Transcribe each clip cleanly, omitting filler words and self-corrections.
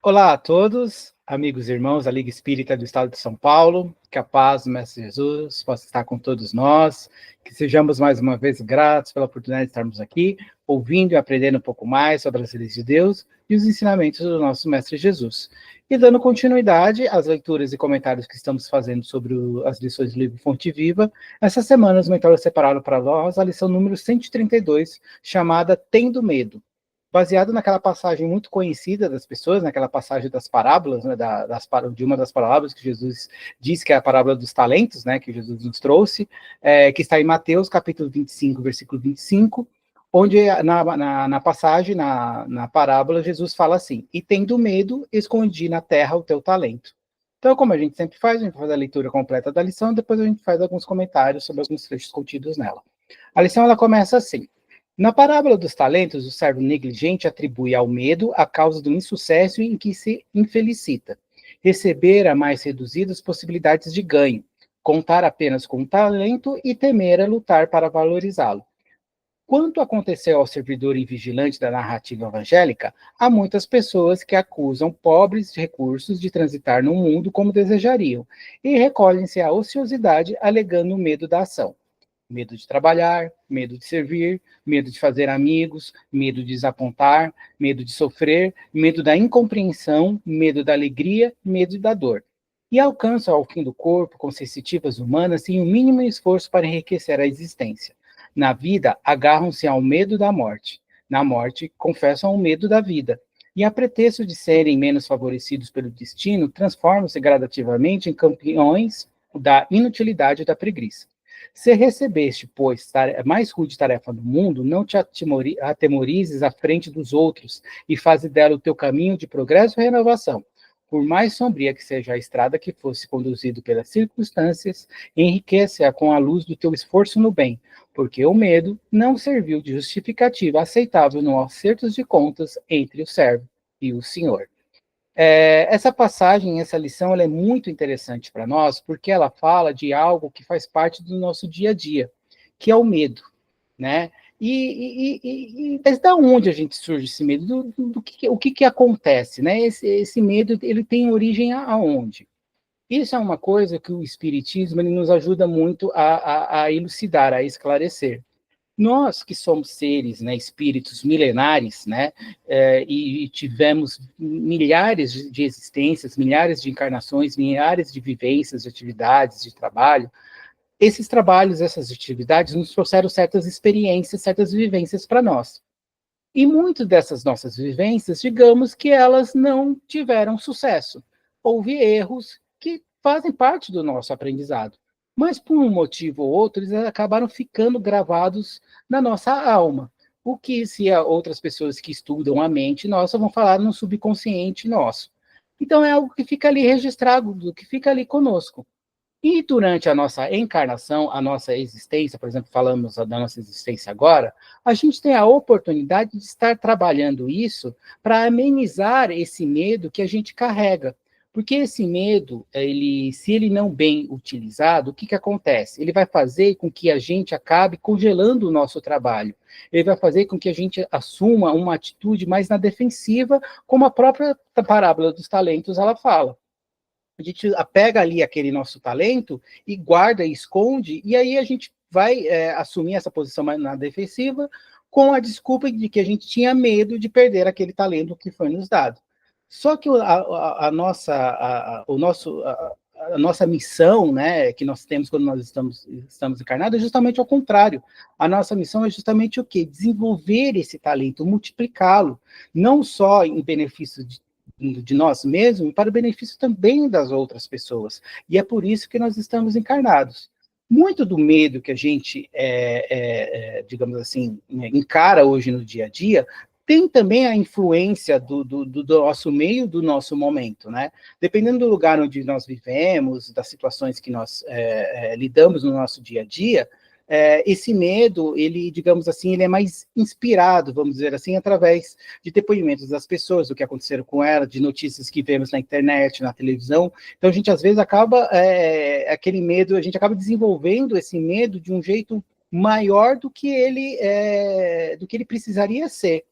Olá a todos, amigos e irmãos da Liga Espírita do Estado de São Paulo, que a paz do Mestre Jesus possa estar com todos nós, que sejamos mais uma vez gratos pela oportunidade de estarmos aqui, ouvindo e aprendendo um pouco mais sobre as leis de Deus e os ensinamentos do nosso Mestre Jesus. E dando continuidade às leituras e comentários que estamos fazendo sobre as lições do livro Fonte Viva, essa semana os mentores separaram para nós a lição número 132, chamada Tendo Medo. Baseado naquela passagem muito conhecida das pessoas, naquela passagem das parábolas, né, de uma das parábolas que Jesus diz que é a parábola dos talentos, né, que Jesus nos trouxe, que está em Mateus, capítulo 25, versículo 25, onde na passagem, na parábola, Jesus fala assim: e tendo medo, escondi na terra o teu talento. Então, como a gente sempre faz, a gente faz a leitura completa da lição, depois a gente faz alguns comentários sobre alguns trechos contidos nela. A lição, ela começa assim: na parábola dos talentos, o servo negligente atribui ao medo a causa do insucesso em que se infelicita, receber a mais reduzidas possibilidades de ganho, contar apenas com o talento e temer a lutar para valorizá-lo. Quanto aconteceu ao servidor invigilante da narrativa evangélica, há muitas pessoas que acusam pobres de recursos de transitar no mundo como desejariam, e recolhem-se à ociosidade alegando o medo da ação. Medo de trabalhar, medo de servir, medo de fazer amigos, medo de desapontar, medo de sofrer, medo da incompreensão, medo da alegria, medo da dor. E alcançam ao fim do corpo, com sensitivas humanas, sem o mínimo esforço para enriquecer a existência. Na vida, agarram-se ao medo da morte. Na morte, confessam o medo da vida. E a pretexto de serem menos favorecidos pelo destino, transformam-se gradativamente em campeões da inutilidade e da preguiça. Se recebeste, pois, a mais rude tarefa do mundo, não te atemorizes à frente dos outros e faze dela o teu caminho de progresso e renovação. Por mais sombria que seja a estrada que fosse conduzido pelas circunstâncias, enriquece-a com a luz do teu esforço no bem, porque o medo não serviu de justificativa aceitável no acerto de contas entre o servo e o Senhor. Essa passagem, essa lição, ela é muito interessante para nós, porque ela fala de algo que faz parte do nosso dia a dia, que é o medo, né? Mas da onde a gente surge esse medo? O que acontece, né? Esse medo, ele tem origem aonde? Isso é uma coisa que o Espiritismo ele nos ajuda muito a elucidar, a esclarecer. Nós que somos seres, né, espíritos milenares, né, e tivemos milhares de existências, milhares de encarnações, milhares de vivências, de atividades, de trabalho, esses trabalhos, essas atividades nos trouxeram certas experiências, certas vivências para nós. E muitas dessas nossas vivências, digamos que elas não tiveram sucesso. Houve erros que fazem parte do nosso aprendizado. Mas por um motivo ou outro, eles acabaram ficando gravados na nossa alma. O que, se outras pessoas que estudam a mente nossa vão falar no subconsciente nosso. Então é algo que fica ali registrado, que fica ali conosco. E durante a nossa encarnação, a nossa existência, por exemplo, falamos da nossa existência agora, a gente tem a oportunidade de estar trabalhando isso para amenizar esse medo que a gente carrega. Porque esse medo, se ele não bem utilizado, o que acontece? Ele vai fazer com que a gente acabe congelando o nosso trabalho. Ele vai fazer com que a gente assuma uma atitude mais na defensiva, como a própria parábola dos talentos ela fala. A gente pega ali aquele nosso talento e guarda e esconde, e aí a gente vai assumir essa posição mais na defensiva com a desculpa de que a gente tinha medo de perder aquele talento que foi nos dado. Só que a nossa missão, né, que nós temos quando nós estamos encarnados, é justamente ao contrário. A nossa missão é justamente o quê? Desenvolver esse talento, multiplicá-lo, não só em benefício de nós mesmos, para o benefício também das outras pessoas. E é por isso que nós estamos encarnados. Muito do medo que a gente, digamos assim, encara hoje no dia a dia, tem também a influência do nosso meio, do nosso momento, né? Dependendo do lugar onde nós vivemos, das situações que nós lidamos no nosso dia a dia, esse medo, ele, digamos assim, ele é mais inspirado, vamos dizer assim, através de depoimentos das pessoas, do que aconteceram com ela, de notícias que vemos na internet, na televisão. Então, a gente, às vezes, acaba, aquele medo, a gente acaba desenvolvendo esse medo de um jeito maior do que ele precisaria ser.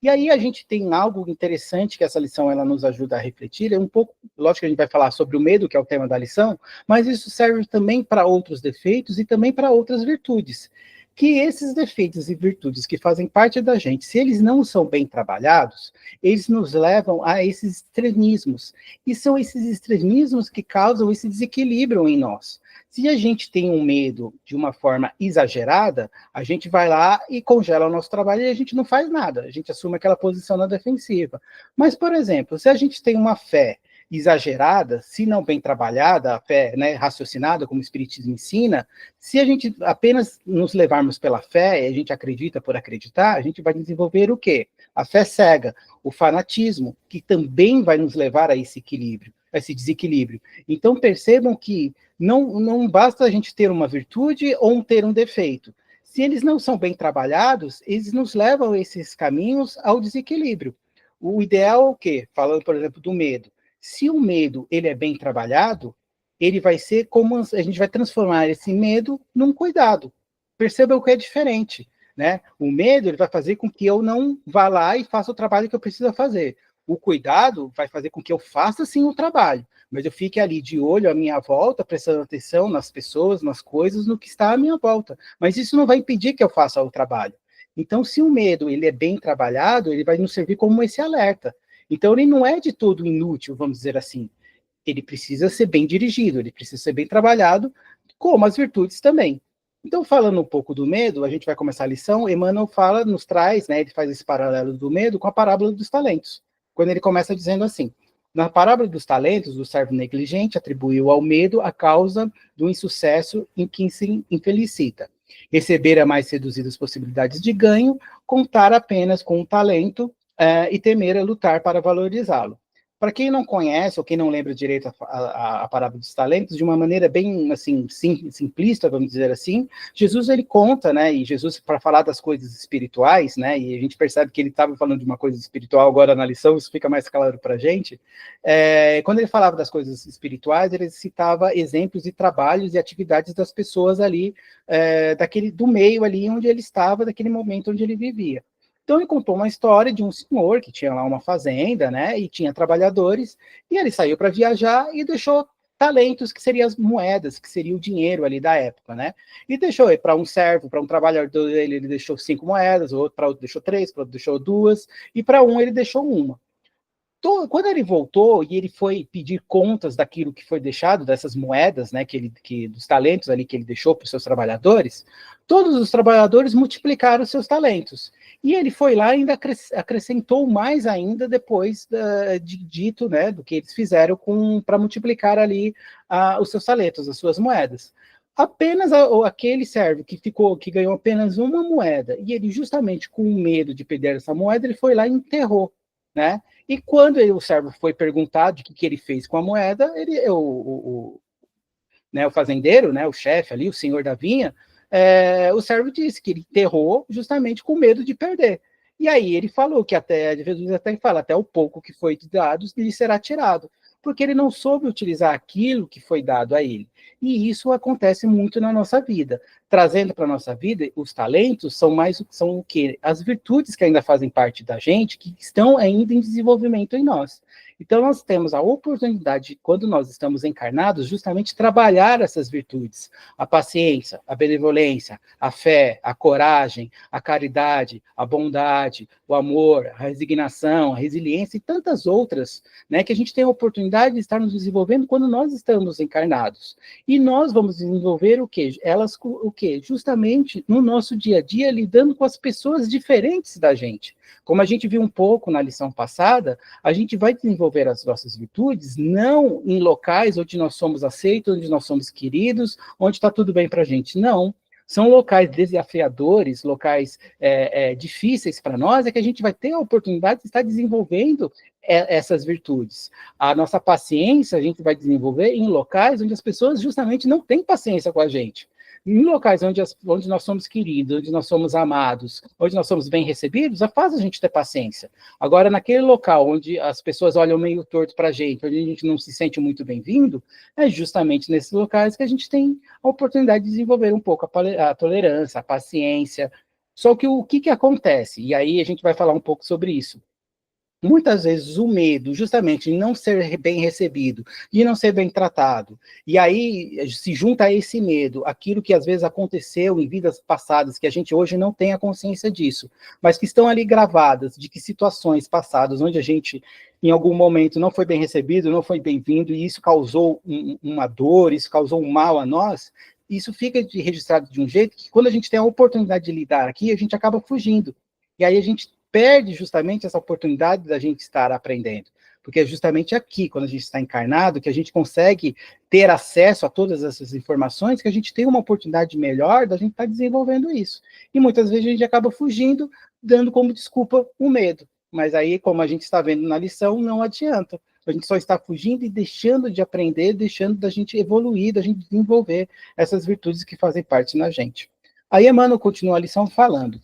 E aí a gente tem algo interessante que essa lição ela nos ajuda a refletir, é um pouco, lógico que a gente vai falar sobre o medo, que é o tema da lição, mas isso serve também para outros defeitos e também para outras virtudes. Que esses defeitos e virtudes que fazem parte da gente, se eles não são bem trabalhados, eles nos levam a esses extremismos. E são esses extremismos que causam esse desequilíbrio em nós. Se a gente tem um medo de uma forma exagerada, a gente vai lá e congela o nosso trabalho e a gente não faz nada. A gente assume aquela posição na defensiva. Mas, por exemplo, se a gente tem uma fé exagerada, se não bem trabalhada, a fé, né, raciocinada, como o Espiritismo ensina, se a gente apenas nos levarmos pela fé, e a gente acredita por acreditar, a gente vai desenvolver o quê? A fé cega, o fanatismo, que também vai nos levar a esse equilíbrio, a esse desequilíbrio. Então percebam que não basta a gente ter uma virtude ou ter um defeito. Se eles não são bem trabalhados, eles nos levam a esses caminhos ao desequilíbrio. O ideal é o quê? Falando, por exemplo, do medo. Se o medo ele é bem trabalhado, ele vai ser como a gente vai transformar esse medo num cuidado. Perceba o que é diferente, né? O medo ele vai fazer com que eu não vá lá e faça o trabalho que eu preciso fazer. O cuidado vai fazer com que eu faça sim o trabalho, mas eu fique ali de olho à minha volta, prestando atenção nas pessoas, nas coisas, no que está à minha volta. Mas isso não vai impedir que eu faça o trabalho. Então, se o medo ele é bem trabalhado, ele vai nos servir como esse alerta. Então, ele não é de todo inútil, vamos dizer assim. Ele precisa ser bem dirigido, ele precisa ser bem trabalhado, como as virtudes também. Então, falando um pouco do medo, a gente vai começar a lição. Emmanuel fala, nos traz, né, ele faz esse paralelo do medo com a parábola dos talentos. Quando ele começa dizendo assim: na parábola dos talentos, o servo negligente atribuiu ao medo a causa do insucesso em que se infelicita. Receber a mais reduzidas possibilidades de ganho, contar apenas com o talento e temer a lutar para valorizá-lo. Para quem não conhece, ou quem não lembra direito a parábola dos talentos, de uma maneira bem assim, simplista, vamos dizer assim, Jesus ele conta, né, e Jesus, para falar das coisas espirituais, né, e a gente percebe que ele estava falando de uma coisa espiritual agora na lição, isso fica mais claro para a gente, quando ele falava das coisas espirituais, ele citava exemplos e trabalhos e atividades das pessoas ali, do meio ali onde ele estava, daquele momento onde ele vivia. Então ele contou uma história de um senhor que tinha lá uma fazenda, né, e tinha trabalhadores, e ele saiu para viajar e deixou talentos, que seriam as moedas, que seria o dinheiro ali da época, né? E deixou para um servo, para um trabalhador dele, ele deixou 5 moedas, para outro deixou 3, para outro deixou 2, e para um ele deixou uma. Quando ele voltou e ele foi pedir contas daquilo que foi deixado, dessas moedas, né, dos talentos ali que ele deixou para os seus trabalhadores, todos os trabalhadores multiplicaram os seus talentos. E ele foi lá e ainda acrescentou mais ainda depois dito, né, do que eles fizeram para multiplicar ali os seus talentos, as suas moedas. Apenas aquele servo que ganhou apenas uma moeda, e ele justamente com medo de perder essa moeda, ele foi lá e enterrou, né? E quando o servo foi perguntado o que ele fez com a moeda, né, o fazendeiro, né, o chefe ali, o senhor da vinha, o servo disse que ele enterrou justamente com medo de perder. E aí ele falou que Jesus até fala, até o pouco que foi dado lhe será tirado, porque ele não soube utilizar aquilo que foi dado a ele. E isso acontece muito na nossa vida. Trazendo para a nossa vida, os talentos são o quê? As virtudes que ainda fazem parte da gente, que estão ainda em desenvolvimento em nós. Então, nós temos a oportunidade, quando nós estamos encarnados, justamente trabalhar essas virtudes. A paciência, a benevolência, a fé, a coragem, a caridade, a bondade, o amor, a resignação, a resiliência e tantas outras, né, que a gente tem a oportunidade de estar nos desenvolvendo quando nós estamos encarnados. E nós vamos desenvolver o quê? Justamente no nosso dia a dia, lidando com as pessoas diferentes da gente. Como a gente viu um pouco na lição passada, a gente vai desenvolver as nossas virtudes não em locais onde nós somos aceitos, onde nós somos queridos, onde está tudo bem para a gente. Não. São locais desafiadores, locais difíceis para nós, que a gente vai ter a oportunidade de estar desenvolvendo essas virtudes. A nossa paciência a gente vai desenvolver em locais onde as pessoas justamente não têm paciência com a gente. Em locais onde nós somos queridos, onde nós somos amados, onde nós somos bem recebidos, faz a gente ter paciência. Agora, naquele local onde as pessoas olham meio torto para a gente, onde a gente não se sente muito bem-vindo, é justamente nesses locais que a gente tem a oportunidade de desenvolver um pouco a tolerância, a paciência, Só que o que acontece? E aí a gente vai falar um pouco sobre isso. Muitas vezes o medo, justamente, de não ser bem recebido, de não ser bem tratado, e aí se junta a esse medo, aquilo que às vezes aconteceu em vidas passadas, que a gente hoje não tem a consciência disso, mas que estão ali gravadas, de que situações passadas, onde a gente, em algum momento, não foi bem recebido, não foi bem-vindo, e isso causou uma dor, isso causou um mal a nós, isso fica registrado de um jeito que, quando a gente tem a oportunidade de lidar aqui, a gente acaba fugindo. E aí a gente perde justamente essa oportunidade da gente estar aprendendo. Porque é justamente aqui, quando a gente está encarnado, que a gente consegue ter acesso a todas essas informações, que a gente tem uma oportunidade melhor da gente estar desenvolvendo isso. E muitas vezes a gente acaba fugindo, dando como desculpa o medo. Mas aí, como a gente está vendo na lição, não adianta. A gente só está fugindo e deixando de aprender, deixando da gente evoluir, da gente desenvolver essas virtudes que fazem parte na gente. Aí Emmanuel continua a lição falando.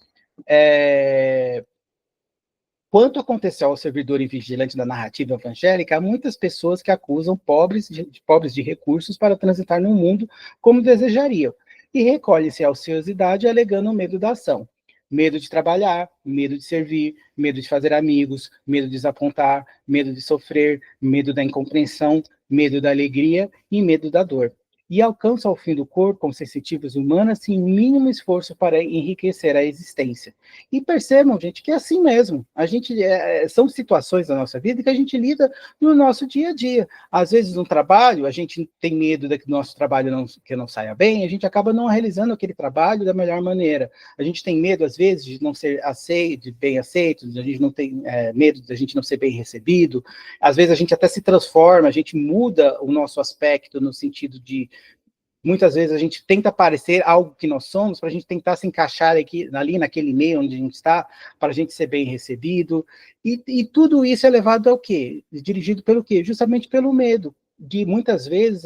Quanto aconteceu ao servidor e vigilante da narrativa evangélica, há muitas pessoas que acusam pobres de recursos para transitar no mundo como desejariam, e recolhem-se à ociosidade alegando o medo da ação. Medo de trabalhar, medo de servir, medo de fazer amigos, medo de desapontar, medo de sofrer, medo da incompreensão, medo da alegria e medo da dor. E alcançam ao fim do corpo, como sensitivas humanas, sem mínimo esforço para enriquecer a existência. E percebam, gente, que é assim mesmo. A gente são situações da nossa vida que a gente lida no nosso dia a dia. Às vezes, no trabalho, a gente tem medo de que o nosso trabalho não saia bem, a gente acaba não realizando aquele trabalho da melhor maneira. A gente tem medo, às vezes, de não ser aceito, de bem aceito, a gente não tem medo de a gente não ser bem recebido. Às vezes, a gente até se transforma, a gente muda o nosso aspecto no sentido de muitas vezes a gente tenta parecer algo que nós somos, para a gente tentar se encaixar aqui, ali naquele meio onde a gente está, para a gente ser bem recebido, e tudo isso é levado ao quê? Dirigido pelo quê? Justamente pelo medo, de muitas vezes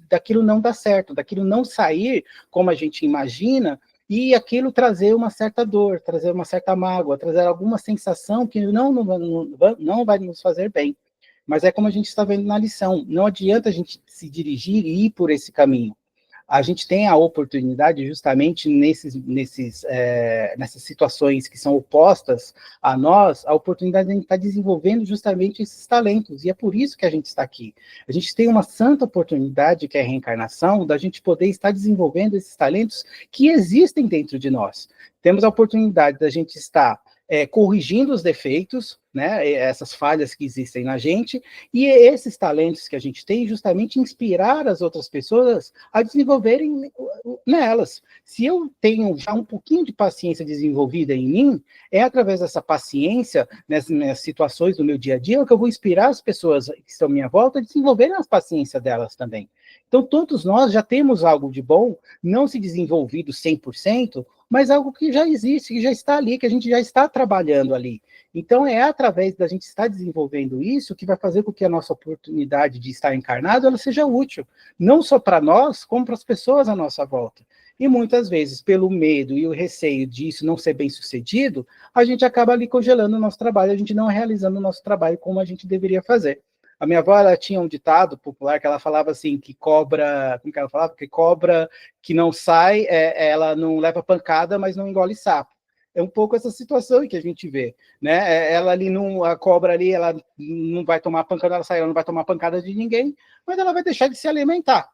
daquilo não dar certo, daquilo não sair como a gente imagina, e aquilo trazer uma certa dor, trazer uma certa mágoa, trazer alguma sensação que não vai nos fazer bem. Mas é como a gente está vendo na lição, não adianta a gente se dirigir e ir por esse caminho. A gente tem a oportunidade justamente nessas situações que são opostas a nós, a oportunidade de a gente estar desenvolvendo justamente esses talentos, e é por isso que a gente está aqui. A gente tem uma santa oportunidade, que é a reencarnação, da gente poder estar desenvolvendo esses talentos que existem dentro de nós. Temos a oportunidade da gente estar corrigindo os defeitos, né, essas falhas que existem na gente, e esses talentos que a gente tem, justamente inspirar as outras pessoas a desenvolverem nelas. Se eu tenho já um pouquinho de paciência desenvolvida em mim, é através dessa paciência, nas situações do meu dia a dia, que eu vou inspirar as pessoas que estão à minha volta a desenvolverem a paciência delas também. Então, todos nós já temos algo de bom, não se desenvolvido 100%, mas algo que já existe, que já está ali, que a gente já está trabalhando ali. Então, é através da gente estar desenvolvendo isso que vai fazer com que a nossa oportunidade de estar encarnado ela seja útil, não só para nós, como para as pessoas à nossa volta. E muitas vezes, pelo medo e o receio disso não ser bem sucedido, a gente acaba ali congelando o nosso trabalho, a gente não realizando o nosso trabalho como a gente deveria fazer. A minha avó, ela tinha um ditado popular que ela falava assim, que cobra, como que ela falava? Que cobra que não sai, ela não leva pancada, mas não engole sapo. É um pouco essa situação que a gente vê, né? Ela ali, a cobra ali, ela não vai tomar pancada, ela não vai tomar pancada de ninguém, mas ela vai deixar de se alimentar.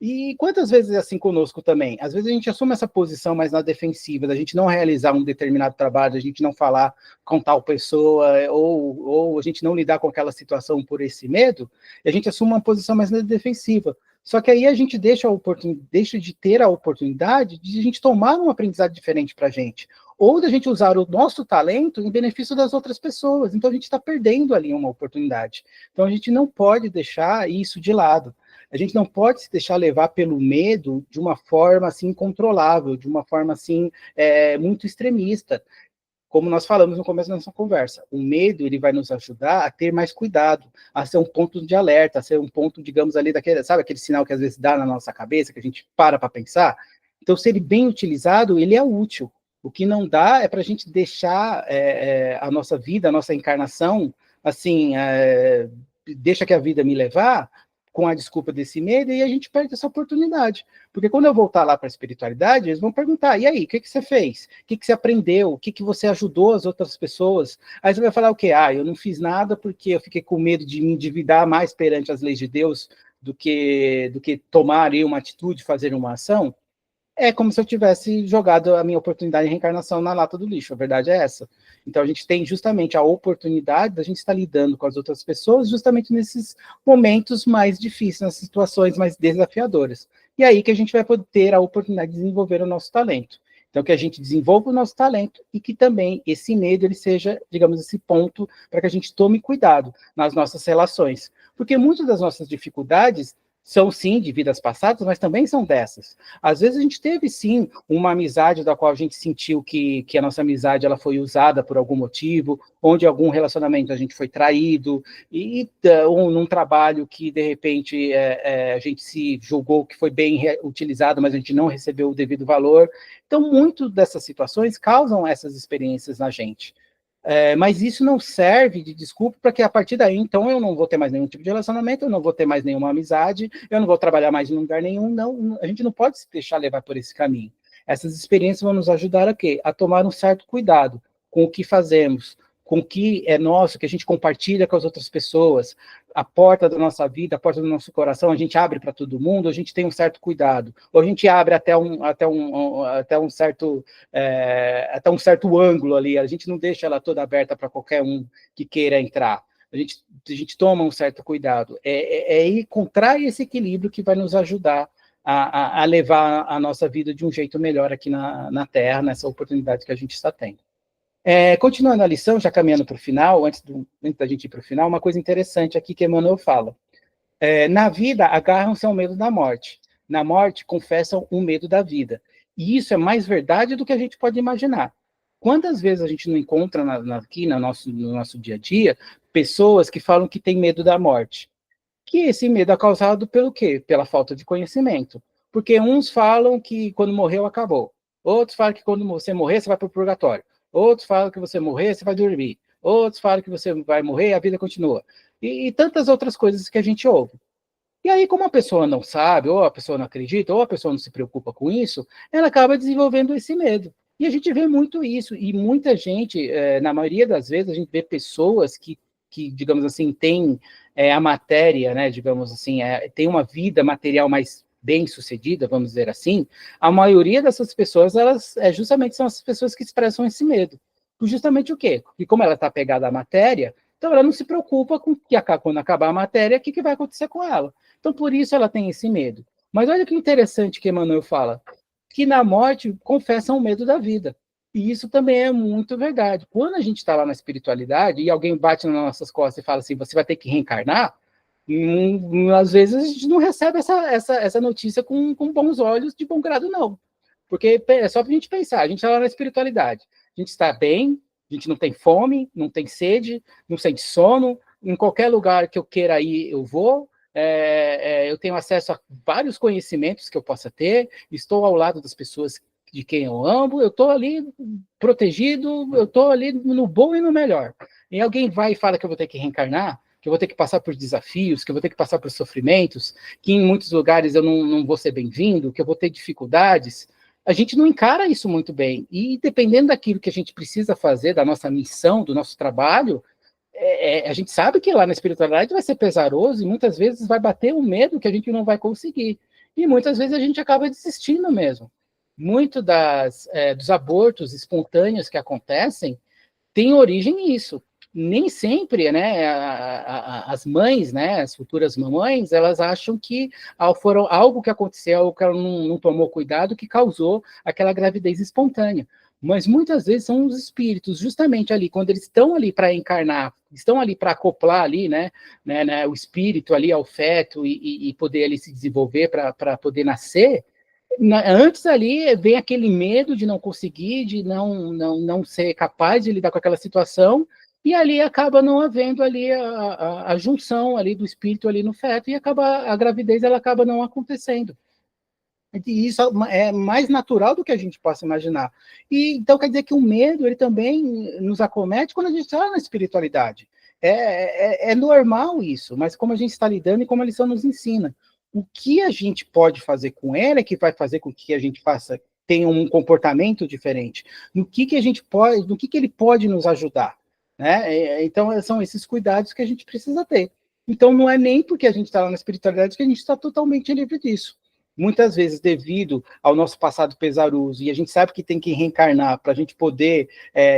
E quantas vezes é assim conosco também? Às vezes a gente assume essa posição mais na defensiva, da gente não realizar um determinado trabalho, da gente não falar com tal pessoa, ou a gente não lidar com aquela situação por esse medo, e a gente assume uma posição mais na defensiva. Só que aí a gente deixa de ter a oportunidade de a gente tomar um aprendizado diferente para a gente, ou da gente usar o nosso talento em benefício das outras pessoas. Então a gente está perdendo ali uma oportunidade. Então a gente não pode deixar isso de lado. A gente não pode se deixar levar pelo medo de uma forma assim incontrolável, de uma forma assim muito extremista. Como nós falamos no começo da nossa conversa, o medo ele vai nos ajudar a ter mais cuidado, a ser um ponto de alerta, a ser um ponto, digamos ali, daquele, sabe aquele sinal que às vezes dá na nossa cabeça, que a gente para pensar? Então, se ele bem utilizado, ele é útil. O que não dá é para a gente deixar a nossa vida, a nossa encarnação, assim, deixa que a vida me levar, com a desculpa desse medo, e a gente perde essa oportunidade. Porque quando eu voltar lá para a espiritualidade, eles vão perguntar, e aí, o que você fez? O que você aprendeu? O que você ajudou as outras pessoas? Aí você vai falar o quê? Eu não fiz nada porque eu fiquei com medo de me endividar mais perante as leis de Deus do que tomar ali uma atitude, fazer uma ação. É como se eu tivesse jogado a minha oportunidade de reencarnação na lata do lixo, a verdade é essa. Então a gente tem justamente a oportunidade da gente estar lidando com as outras pessoas justamente nesses momentos mais difíceis, nas situações mais desafiadoras. E aí que a gente vai poder ter a oportunidade de desenvolver o nosso talento. Então que a gente desenvolva o nosso talento e que também esse medo ele seja, digamos, esse ponto para que a gente tome cuidado nas nossas relações. Porque muitas das nossas dificuldades são, sim, de vidas passadas, mas também são dessas. Às vezes a gente teve, sim, uma amizade da qual a gente sentiu que a nossa amizade ela foi usada por algum motivo, onde algum relacionamento a gente foi traído, ou num trabalho que, de repente, a gente se julgou que foi bem utilizado, mas a gente não recebeu o devido valor. Então, muito dessas situações causam essas experiências na gente. Mas isso não serve de desculpa para que a partir daí, então, eu não vou ter mais nenhum tipo de relacionamento, eu não vou ter mais nenhuma amizade, eu não vou trabalhar mais em lugar nenhum, não, a gente não pode se deixar levar por esse caminho. Essas experiências vão nos ajudar a quê? A tomar um certo cuidado com o que fazemos, com o que é nosso, que a gente compartilha com as outras pessoas, a porta da nossa vida, a porta do nosso coração, a gente abre para todo mundo, a gente tem um certo cuidado, ou a gente abre até um certo ângulo ali, a gente não deixa ela toda aberta para qualquer um que queira entrar. A gente toma um certo cuidado. É encontrar esse equilíbrio que vai nos ajudar a levar a nossa vida de um jeito melhor aqui na Terra, nessa oportunidade que a gente está tendo. Continuando a lição, já caminhando para o final, antes da gente ir para o final, uma coisa interessante aqui que Emmanuel fala. Na vida, agarram-se ao medo da morte. Na morte, confessam o medo da vida. E isso é mais verdade do que a gente pode imaginar. Quantas vezes a gente não encontra aqui no nosso dia a dia pessoas que falam que têm medo da morte? Que esse medo é causado pelo quê? Pela falta de conhecimento. Porque uns falam que quando morreu, acabou. Outros falam que quando você morrer, você vai para o purgatório. Outros falam que você morrer, você vai dormir. Outros falam que você vai morrer e a vida continua. E tantas outras coisas que a gente ouve. E aí, como a pessoa não sabe, ou a pessoa não acredita, ou a pessoa não se preocupa com isso, ela acaba desenvolvendo esse medo. E a gente vê muito isso. E muita gente, na maioria das vezes, a gente vê pessoas que digamos assim, têm a matéria, né, digamos assim, tem uma vida material mais bem sucedida, vamos dizer assim. A maioria dessas pessoas, elas justamente são as pessoas que expressam esse medo. Por justamente o quê? E como ela está pegada à matéria, então ela não se preocupa com que quando acabar a matéria, o que vai acontecer com ela. Então, por isso ela tem esse medo. Mas olha que interessante que Emmanuel fala, que na morte confessam o medo da vida. E isso também é muito verdade. Quando a gente está lá na espiritualidade e alguém bate nas nossas costas e fala assim, você vai ter que reencarnar, às vezes a gente não recebe essa notícia com bons olhos, de bom grado, não. Porque é só para a gente pensar, a gente está lá na espiritualidade, a gente está bem, a gente não tem fome, não tem sede, não sente sono, em qualquer lugar que eu queira ir, eu vou, eu tenho acesso a vários conhecimentos que eu possa ter, estou ao lado das pessoas de quem eu amo, eu estou ali protegido, eu estou ali no bom e no melhor. E alguém vai e fala que eu vou ter que reencarnar, que eu vou ter que passar por desafios, que eu vou ter que passar por sofrimentos, que em muitos lugares eu não vou ser bem-vindo, que eu vou ter dificuldades. A gente não encara isso muito bem. E dependendo daquilo que a gente precisa fazer, da nossa missão, do nosso trabalho, a gente sabe que lá na espiritualidade vai ser pesaroso e muitas vezes vai bater o medo que a gente não vai conseguir. E muitas vezes a gente acaba desistindo mesmo. Muito dos abortos espontâneos que acontecem tem origem nisso. Nem sempre, né, as mães, né, as futuras mamães, elas acham que foram algo que aconteceu, algo que ela não tomou cuidado, que causou aquela gravidez espontânea. Mas muitas vezes são os espíritos, justamente ali, quando eles estão ali para encarnar, estão ali para acoplar ali, né, o espírito ali ao feto e poder ali se desenvolver para poder nascer. Antes ali vem aquele medo de não conseguir, de não ser capaz de lidar com aquela situação, e ali acaba não havendo ali a junção ali do espírito ali no feto, e acaba a gravidez ela acaba não acontecendo. E isso é mais natural do que a gente possa imaginar. E então quer dizer que o medo ele também nos acomete quando a gente está na espiritualidade. É normal isso, mas como a gente está lidando e como a lição nos ensina. O que a gente pode fazer com ela é que vai fazer com que a gente tenha um comportamento diferente. No que a gente pode, no que ele pode nos ajudar, né? Então, são esses cuidados que a gente precisa ter. Então, não é nem porque a gente está lá na espiritualidade que a gente está totalmente livre disso. Muitas vezes, devido ao nosso passado pesaroso, e a gente sabe que tem que reencarnar para a gente poder,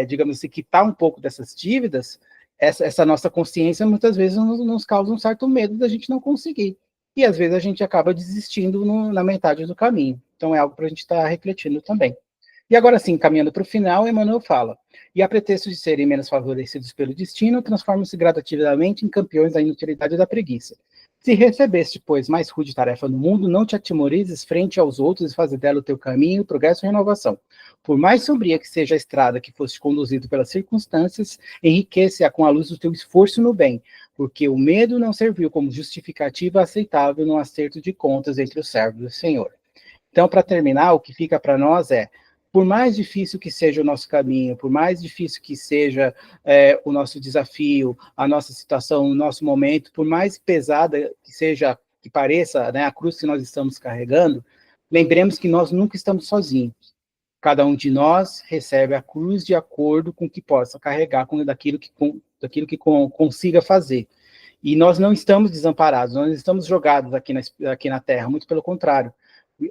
digamos assim, quitar um pouco dessas dívidas, essa nossa consciência muitas vezes nos causa um certo medo da gente não conseguir. E às vezes a gente acaba desistindo na metade do caminho. Então é algo para a gente estar refletindo também. E agora sim, caminhando para o final, Emmanuel fala: e a pretexto de serem menos favorecidos pelo destino, transformam-se gradativamente em campeões da inutilidade e da preguiça. Se recebeste, pois, mais rude tarefa no mundo, não te atemorizes frente aos outros e faze dela o teu caminho, progresso e renovação. Por mais sombria que seja a estrada que foste conduzido pelas circunstâncias, enriquece-a com a luz do teu esforço no bem, porque o medo não serviu como justificativa aceitável no acerto de contas entre os servos do Senhor. Então, para terminar, o que fica para nós é: por mais difícil que seja o nosso caminho, por mais difícil que seja o nosso desafio, a nossa situação, o nosso momento, por mais pesada que seja, que pareça, né, a cruz que nós estamos carregando, lembremos que nós nunca estamos sozinhos. Cada um de nós recebe a cruz de acordo com o que possa carregar, daquilo que consiga fazer. E nós não estamos desamparados, nós não estamos jogados aqui na Terra, muito pelo contrário.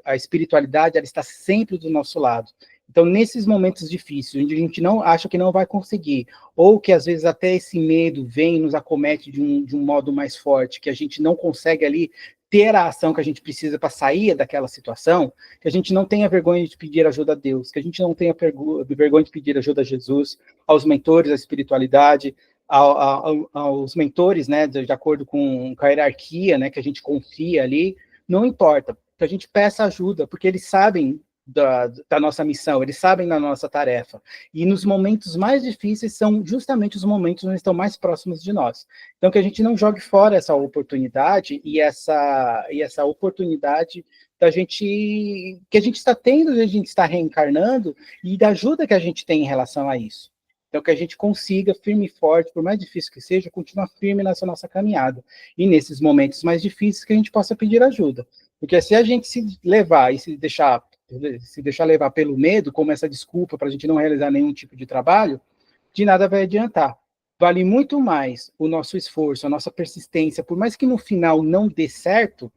A espiritualidade, ela está sempre do nosso lado. Então, nesses momentos difíceis, onde a gente não acha que não vai conseguir, ou que às vezes até esse medo vem e nos acomete de um modo mais forte, que a gente não consegue ali ter a ação que a gente precisa para sair daquela situação, que a gente não tenha vergonha de pedir ajuda a Deus, que a gente não tenha vergonha de pedir ajuda a Jesus, aos mentores da espiritualidade, aos mentores, né, de acordo com a hierarquia, né, que a gente confia ali, não importa, que a gente peça ajuda, porque eles sabem da nossa missão, eles sabem da nossa tarefa. E nos momentos mais difíceis são justamente os momentos onde estão mais próximos de nós. Então, que a gente não jogue fora essa oportunidade e essa oportunidade que a gente está tendo, a gente está reencarnando, e da ajuda que a gente tem em relação a isso. Então, que a gente consiga, firme e forte, por mais difícil que seja, continuar firme nessa nossa caminhada. E nesses momentos mais difíceis, que a gente possa pedir ajuda. Porque se a gente se levar e se deixar levar pelo medo, como essa desculpa para a gente não realizar nenhum tipo de trabalho, de nada vai adiantar. Vale muito mais o nosso esforço, a nossa persistência, por mais que no final não dê certo,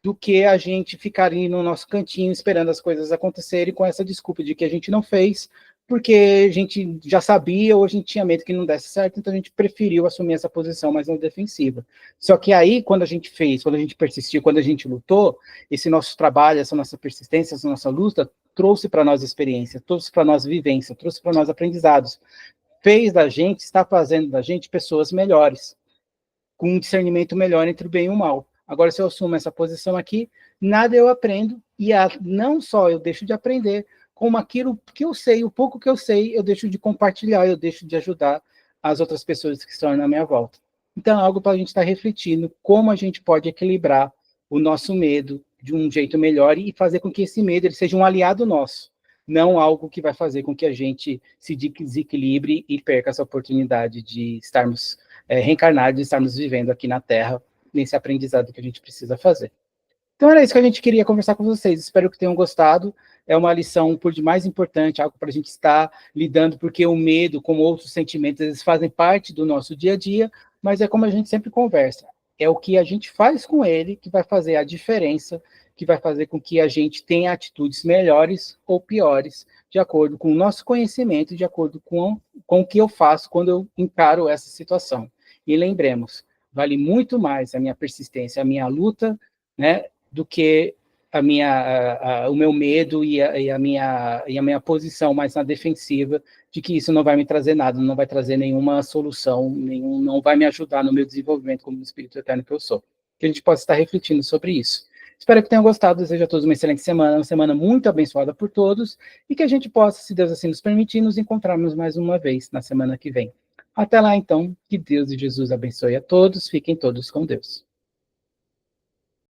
do que a gente ficar ali no nosso cantinho esperando as coisas acontecerem com essa desculpa de que a gente não fez, porque a gente já sabia ou a gente tinha medo que não desse certo, então a gente preferiu assumir essa posição mais na defensiva. Só que aí, quando a gente fez, quando a gente persistiu, quando a gente lutou, esse nosso trabalho, essa nossa persistência, essa nossa luta, trouxe para nós experiência, trouxe para nós vivência, trouxe para nós aprendizados. Está fazendo da gente pessoas melhores, com um discernimento melhor entre o bem e o mal. Agora, se eu assumo essa posição aqui, nada eu aprendo, e não só eu deixo de aprender, como aquilo que eu sei, o pouco que eu sei, eu deixo de compartilhar, eu deixo de ajudar as outras pessoas que estão na minha volta. Então, é algo para a gente estar refletindo, como a gente pode equilibrar o nosso medo de um jeito melhor e fazer com que esse medo ele seja um aliado nosso, não algo que vai fazer com que a gente se desequilibre e perca essa oportunidade de estarmos reencarnados, de estarmos vivendo aqui na Terra, nesse aprendizado que a gente precisa fazer. Então era isso que a gente queria conversar com vocês. Espero que tenham gostado. É uma lição por demais importante, algo para a gente estar lidando, porque o medo, como outros sentimentos, eles fazem parte do nosso dia a dia, mas é como a gente sempre conversa. É o que a gente faz com ele que vai fazer a diferença, que vai fazer com que a gente tenha atitudes melhores ou piores, de acordo com o nosso conhecimento, de acordo com o que eu faço quando eu encaro essa situação. E lembremos, vale muito mais a minha persistência, a minha luta, né, do que o meu medo e a minha posição mais na defensiva de que isso não vai me trazer nada, não vai trazer nenhuma solução, não vai me ajudar no meu desenvolvimento como espírito eterno que eu sou. Que a gente possa estar refletindo sobre isso. Espero que tenham gostado, desejo a todos uma excelente semana, uma semana muito abençoada por todos, e que a gente possa, se Deus assim nos permitir, nos encontrarmos mais uma vez na semana que vem. Até lá, então, que Deus e Jesus abençoe a todos, fiquem todos com Deus.